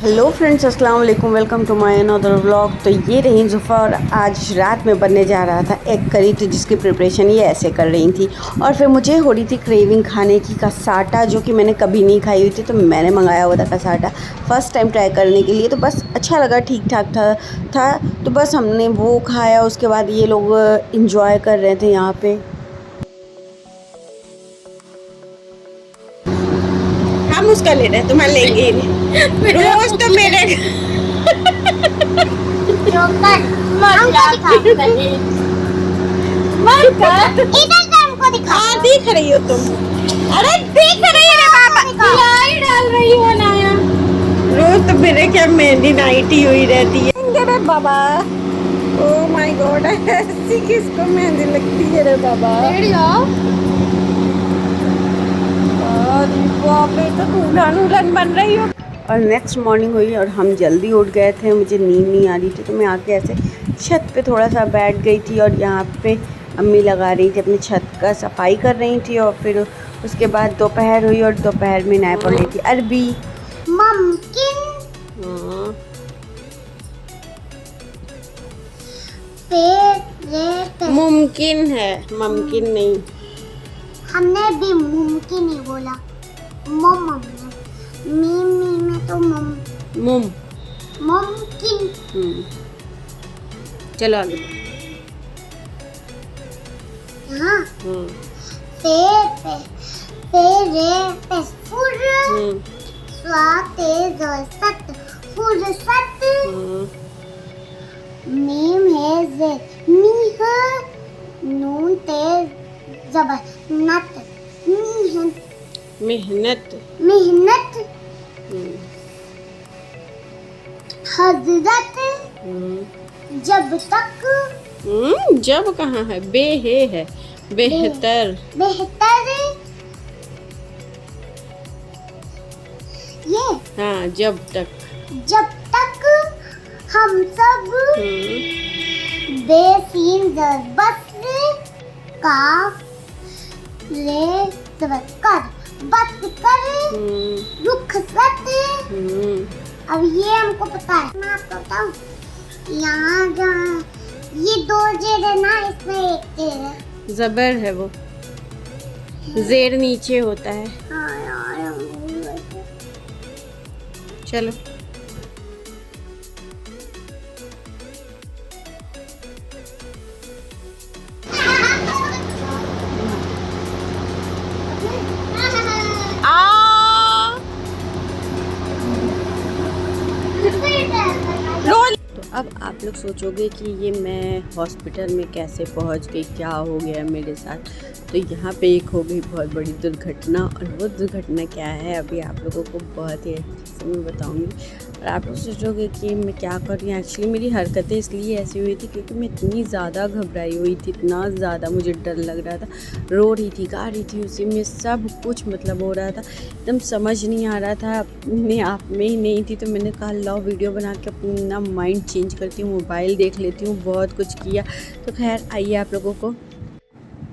Hello friends, अस्सलाम वालेकुम। Welcome to my another vlog. तो ये रही जुफ़ा और आज रात में बनने जा रहा था एग करी, तो जिसकी प्रिपरेशन ये ऐसे कर रही थी। और फिर मुझे हो रही थी क्रेविंग खाने की कसाटा, जो कि मैंने कभी नहीं खाई हुई थी, तो मैंने मंगाया हुआ था कसाटा फ़र्स्ट टाइम ट्राई करने के लिए। तो बस अच्छा लगा, ठीक ठाक था। तो बस हमने वो खाया। उसके बाद ये लोग इंजॉय कर रहे थे यहाँ पे। हम उसका ले रहे हैं, तुम्हारा लेंगे ही नहीं। रोज तो मेरे दिख रही हो तुम। अरे दिख रही है बाबा, लाई डाल रही हो नाया। रोज तो मेरे क्या मेहंदी नाइट ही हुई रहती है रे बाबा। ओह माय गॉड, ऐसी किसको मेहंदी लगती है रे बाबा। तो दुल्हन उल्हन बन रही हो। और नेक्स्ट मॉर्निंग हुई और हम जल्दी उठ गए थे। मुझे नींद नहीं आ रही थी, तो मैं आके ऐसे छत पे थोड़ा सा बैठ गई थी। और यहाँ पे अम्मी लगा रही थी, अपनी छत का सफाई कर रही थी। और फिर उसके बाद दोपहर हुई और दोपहर में नए पढ़ रही थी अरबी। मुमकिन मुमकिन है, मुमकिन नहीं। हमने भी मुमकिन ही बोला। मम मी में तो मुमकिन। चलो आगे। हाँ पे फुर स्वाते सत फुरसत। मीम है जे मीह नून ते जबर नत मेहनत। मेहनत। हजरत जब तक। जब कहाँ है, बे है बेहतर। बेहतर ये हाँ, जब तक हम सब बेसीन बस काफ ले कर बस कर रुखसत। अब ये हमको पता है, मैं आपको बताऊं। यहाँ जहाँ ये दो जेर है ना, इसमें एक जेर है। जबर है वो, जेर नीचे होता है। हाँ यार, चलो तो अब आप लोग सोचोगे कि ये मैं हॉस्पिटल में कैसे पहुंच गई, क्या हो गया मेरे साथ। तो यहाँ पे एक हो गई बहुत बड़ी दुर्घटना। और वो दुर्घटना क्या है, अभी आप लोगों को बहुत ही अच्छे से मैं बताऊँगी। और आप लोग सोचोगे कि मैं क्या कर रही हूँ। एक्चुअली मेरी हरकतें इसलिए ऐसी हुई थी क्योंकि मैं इतनी ज़्यादा घबराई हुई थी, इतना ज़्यादा मुझे डर लग रहा था। रो रही थी, गा रही थी, उसी में सब कुछ मतलब हो रहा था। एकदम समझ नहीं आ रहा था, अपने आप में ही नहीं थी। तो मैंने कहा लाओ वीडियो बना के अपना माइंड चेंज करती हूँ, मोबाइल देख लेती हूँ। बहुत कुछ किया। तो खैर आइए आप लोगों को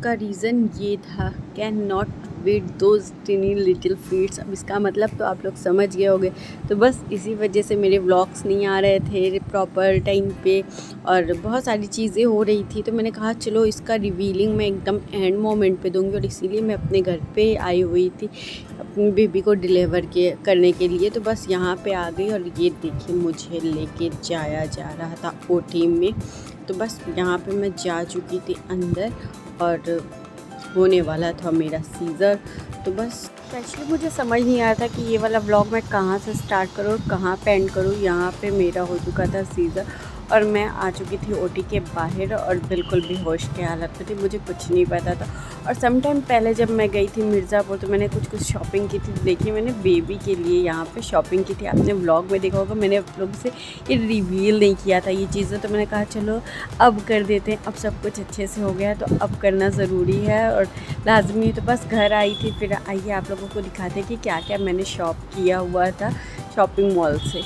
का रीज़न ये था, can not wait those tiny little feets. अब इसका मतलब तो आप लोग समझ गए होंगे। तो बस इसी वजह से मेरे व्लॉग्स नहीं आ रहे थे प्रॉपर टाइम पे, और बहुत सारी चीज़ें हो रही थी। तो मैंने कहा चलो इसका रिवीलिंग मैं एकदम एंड मोमेंट पे दूंगी। और इसीलिए मैं अपने घर पे आई हुई थी अपनी बेबी को डिलीवर करने के लिए। तो बस यहाँ पे आ गई और ये देखिए मुझे लेके जाया जा रहा था ओटी में। तो बस यहाँ पे मैं जा चुकी थी अंदर और होने वाला था मेरा सीज़र। तो बस एक्चुअली मुझे समझ नहीं आ रहा था कि ये वाला व्लॉग मैं कहाँ से स्टार्ट करूँ और कहाँ पे एंड करूँ। यहाँ पे मेरा हो चुका था सीज़र और मैं आ चुकी थी ओटी के बाहर और बिल्कुल बेहोश की हालत में थी, मुझे कुछ नहीं पता था। और सम टाइम पहले जब मैं गई थी मिर्ज़ापुर, तो मैंने कुछ शॉपिंग की थी। देखिए मैंने बेबी के लिए यहाँ पे शॉपिंग की थी, आपने व्लॉग में देखा होगा। मैंने आप लोगों से ये रिवील नहीं किया था ये चीज़ें, तो मैंने कहा चलो अब कर देते हैं। अब सब कुछ अच्छे से हो गया तो अब करना ज़रूरी है और लाजमी। तो बस घर आई थी, फिर आइए आप लोगों को दिखाते कि क्या क्या मैंने शॉप किया हुआ था शॉपिंग मॉल से।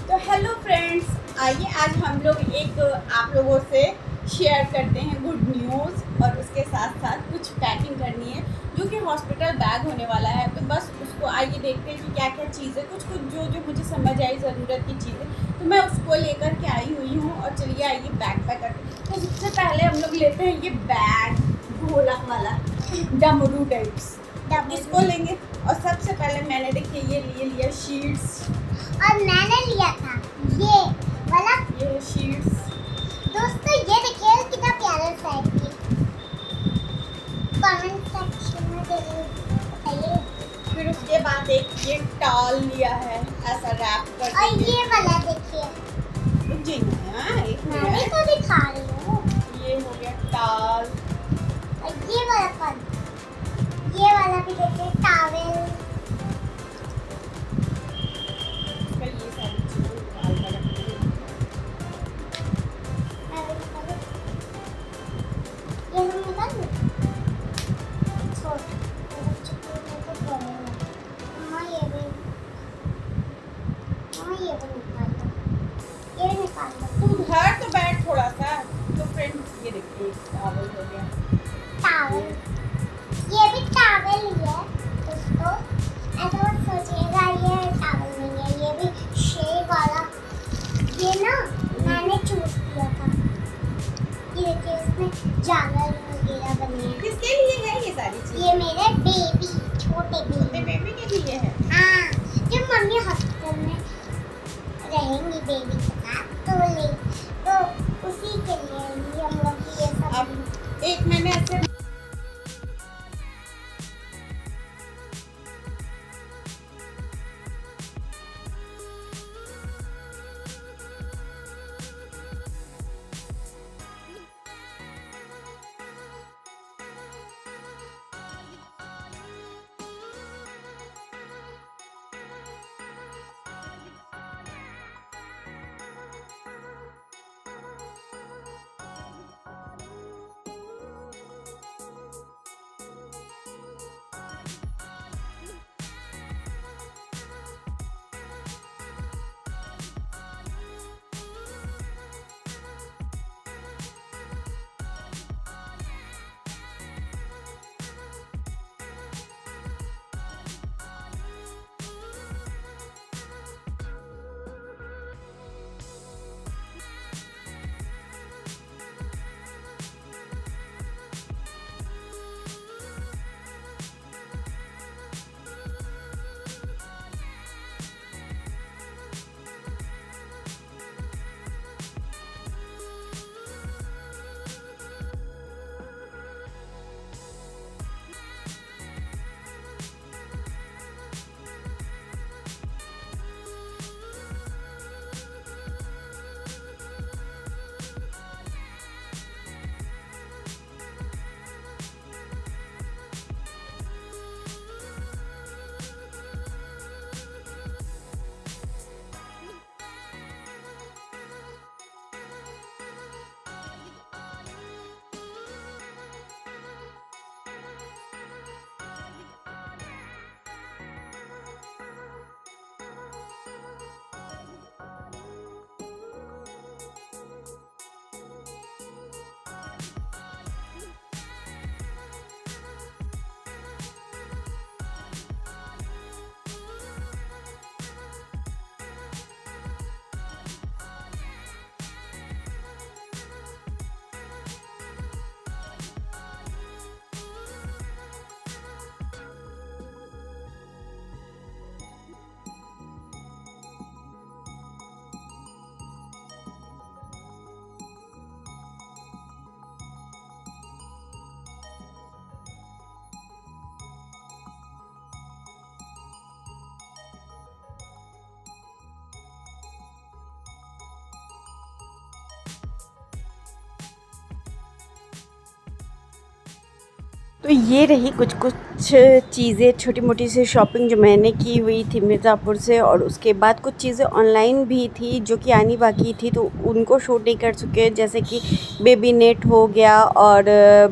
तो हेलो फ्रेंड्स, आइए आज हम लोग एक आप लोगों से शेयर करते हैं गुड न्यूज़, और उसके साथ साथ कुछ पैकिंग करनी है। जो कि हॉस्पिटल बैग होने वाला है। तो बस उसको आइए देखते हैं कि क्या क्या चीज़ें, कुछ कुछ जो जो मुझे समझ आई ज़रूरत की चीज़ें, तो मैं उसको लेकर के आई हुई हूँ। और चलिए आइए बैग पैक करते। तो सबसे पहले हम लोग लेते हैं ये बैग ढोलक वाला, डमरू टाइप्स, इसको लेंगे। और सबसे पहले मैंने देखिए ये लिया शीट्स, और मैंने लिया था ये वाला, ये शीट्स। दोस्तों ये देखिए कितना प्यारा सा है ये। कमेंट सेक्शन में जरूर बताइए। फिर उसके बाद एक ये टॉल लिया है ऐसा रैप कर, और ये वाला देखिए, जी हाँ एक मैं भी तो दिखा रही हूँ। ये हो गया टॉल। और ये वाला कौन, ये वाला भी देखिए टॉवेल। इसका ये सारी चीजें निकाल कर रखनी है। ये हम निकाल दूँ? छोड़, मम्मा ये भी निकाल दो, ये भी निकाल दो। तुम घर तो बैठ थोड़ा सा। तो फ्रेंड्स ये देखिए टॉवल हो गया, टॉवेल, ये भी टॉवेल ही है दोस्तों। ऐसा मत सोचिएगा ये टॉवेल नहीं है, ये भी शेड वाला। ये ना मैंने चूज किया था। ये देखिए इसमें जानवर वगैरह बने हैं। किसके लिए है ये सारी चीजें? ये मेरे बेबी, छोटे छोटे बेबी। बेबी के लिए है। हाँ, जब मम्मी हॉस्पिटल में रहेंगी बेबी के साथ तो उसी के लिए ही हम लोग ये सब। अब एक मैंने ऐसे तो ये रही कुछ कुछ चीज़ें, छोटी मोटी सी शॉपिंग जो मैंने की हुई थी मिर्ज़ापुर से। और उसके बाद कुछ चीज़ें ऑनलाइन भी थी जो कि आनी बाकी थी, तो उनको शूट नहीं कर चुके, जैसे कि बेबी नेट हो गया और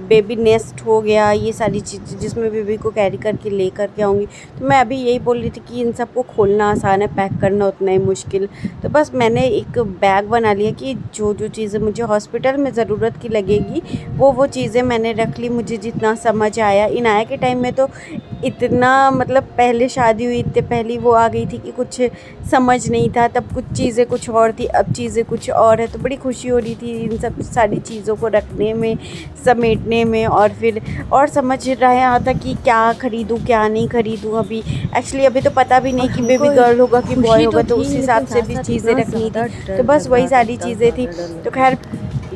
बेबी नेस्ट हो गया, ये सारी चीज़ें जिसमें बेबी को कैरी करके ले कर के आऊँगी। तो मैं अभी यही बोल रही थी कि इन सबको खोलना आसान है, पैक करना उतना ही मुश्किल। तो बस मैंने एक बैग बना लिया कि जो जो चीज़ें मुझे हॉस्पिटल में ज़रूरत की लगेगी वो चीज़ें मैंने रख ली। मुझे जितना समझ आया, इनाया के टाइम में तो इतना मतलब पहले शादी हुई इतने पहले वो आ गई थी कि कुछ समझ नहीं था, तब कुछ चीज़ें कुछ और थी, अब चीज़ें कुछ और है। तो बड़ी खुशी हो रही थी इन सब सारी चीज़ों को रखने में, समेटने में, और फिर और समझ रहा था कि क्या ख़रीदूँ क्या नहीं ख़रीदूँ। अभी एक्चुअली अभी तो पता भी नहीं कि बेबी गर्ल होगा कि बॉय होगा, तो उस हिसाब से भी चीज़ें रखनी थी। तो बस वही सारी चीज़ें थी। तो खैर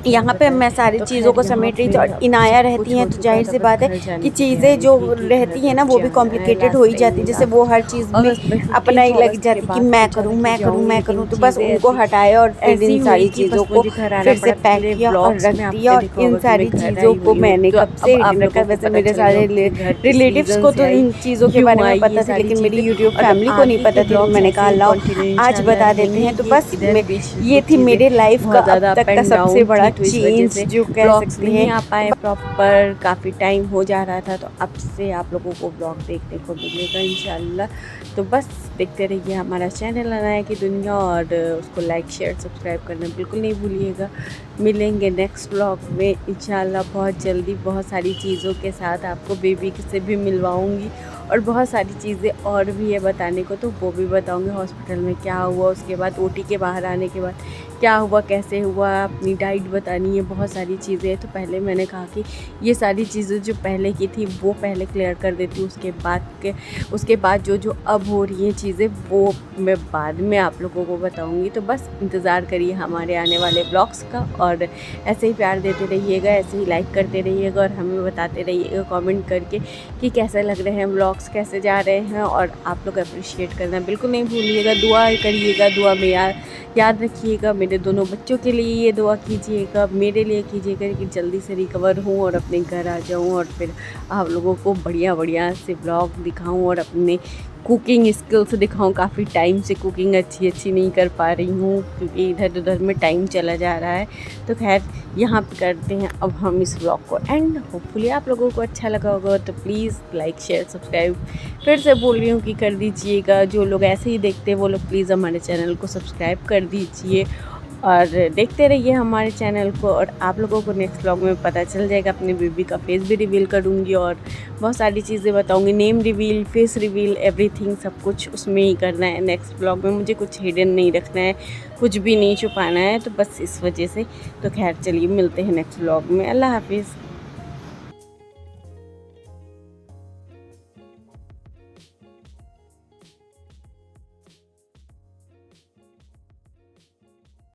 यहाँ पे मैं सारी चीज़ों को समेट रही थी, और इनाया रहती हैं तो जाहिर सी बात है कि चीज़ें जो रहती हैं ना वो भी कॉम्प्लिकेटेड हो ही जाती है। जैसे वो हर चीज़ में अपना ही लग जाती कि मैं करूँ, तो बस उनको हटाया और फिर इन सारी चीज़ों को फिर से पैक किया और रख दिया। और इन सारी चीज़ों को मैंने कब से हिडन रखा। वैसे मेरे सारे रिलेटिव्स को तो इन चीज़ों के बारे में पता था, लेकिन मेरी यूट्यूब फैमिली को नहीं पता थी। तो मैंने कहा लाओ आज बता देते हैं। तो बस ये थी मेरे लाइफ का अब तक का सबसे बड़ा चेंज जो कह सकते हैं। आ पाए प्रॉपर, काफ़ी टाइम हो जा रहा था, तो अब से आप लोगों को ब्लॉग देखने को मिलेगा इंशाल्लाह। तो बस देखते रहिए हमारा चैनल अनाया की दुनिया, और उसको लाइक शेयर सब्सक्राइब करना बिल्कुल नहीं भूलिएगा। मिलेंगे नेक्स्ट ब्लॉग में इंशाल्लाह बहुत जल्दी, बहुत सारी चीज़ों के साथ। आपको बेबी से भी मिलवाऊँगी और बहुत सारी चीज़ें और भी है बताने को, तो वो भी बताऊँगी। हॉस्पिटल में क्या हुआ, उसके बाद ओटी के बाहर आने के बाद क्या हुआ, कैसे हुआ, अपनी डाइट बतानी है, बहुत सारी चीज़ें। तो पहले मैंने कहा कि ये सारी चीज़ें जो पहले की थी वो पहले क्लियर कर देती हूँ, उसके बाद जो अब हो रही हैं चीज़ें वो मैं बाद में आप लोगों को बताऊँगी। तो बस इंतज़ार करिए हमारे आने वाले ब्लॉग्स का, और ऐसे ही प्यार देते रहिएगा, ऐसे ही लाइक करते रहिएगा, और हमें बताते रहिएगा कमेंट करके कि कैसे लग रहे हैं ब्लॉग्स, कैसे जा रहे हैं। और आप लोग अप्रिशिएट करना बिल्कुल नहीं भूलिएगा, दुआ करिएगा, दुआ में याद रखिएगा। मेरे दोनों बच्चों के लिए ये दुआ कीजिएगा, मेरे लिए कीजिएगा कि जल्दी से रिकवर हूँ और अपने घर आ जाऊँ, और फिर आप लोगों को बढ़िया से ब्लॉग दिखाऊँ और अपने कुकिंग स्किल्स दिखाऊँ। काफ़ी टाइम से कुकिंग अच्छी नहीं कर पा रही हूँ क्योंकि इधर उधर में टाइम चला जा रहा है। तो खैर यहाँ पे करते हैं अब हम इस ब्लॉग को एंड। होपफुली आप लोगों को अच्छा लगा होगा, तो प्लीज़ लाइक शेयर सब्सक्राइब फिर से बोल रही हूँ कि कर दीजिएगा। जो लोग ऐसे ही देखते हैं वो लोग प्लीज़ हमारे चैनल को सब्सक्राइब कर दीजिए और देखते रहिए हमारे चैनल को। और आप लोगों को नेक्स्ट व्लॉग में पता चल जाएगा, अपने बेबी का फेस भी रिवील करूँगी और बहुत सारी चीज़ें बताऊँगी, name reveal, face reveal, everything, सब कुछ उसमें ही करना है नेक्स्ट व्लॉग में। मुझे कुछ हिडन नहीं रखना है, कुछ भी नहीं छुपाना है, तो बस इस वजह से। तो खैर चलिए मिलते हैं नेक्स्ट व्लॉग में। अल्लाह हाफिज़।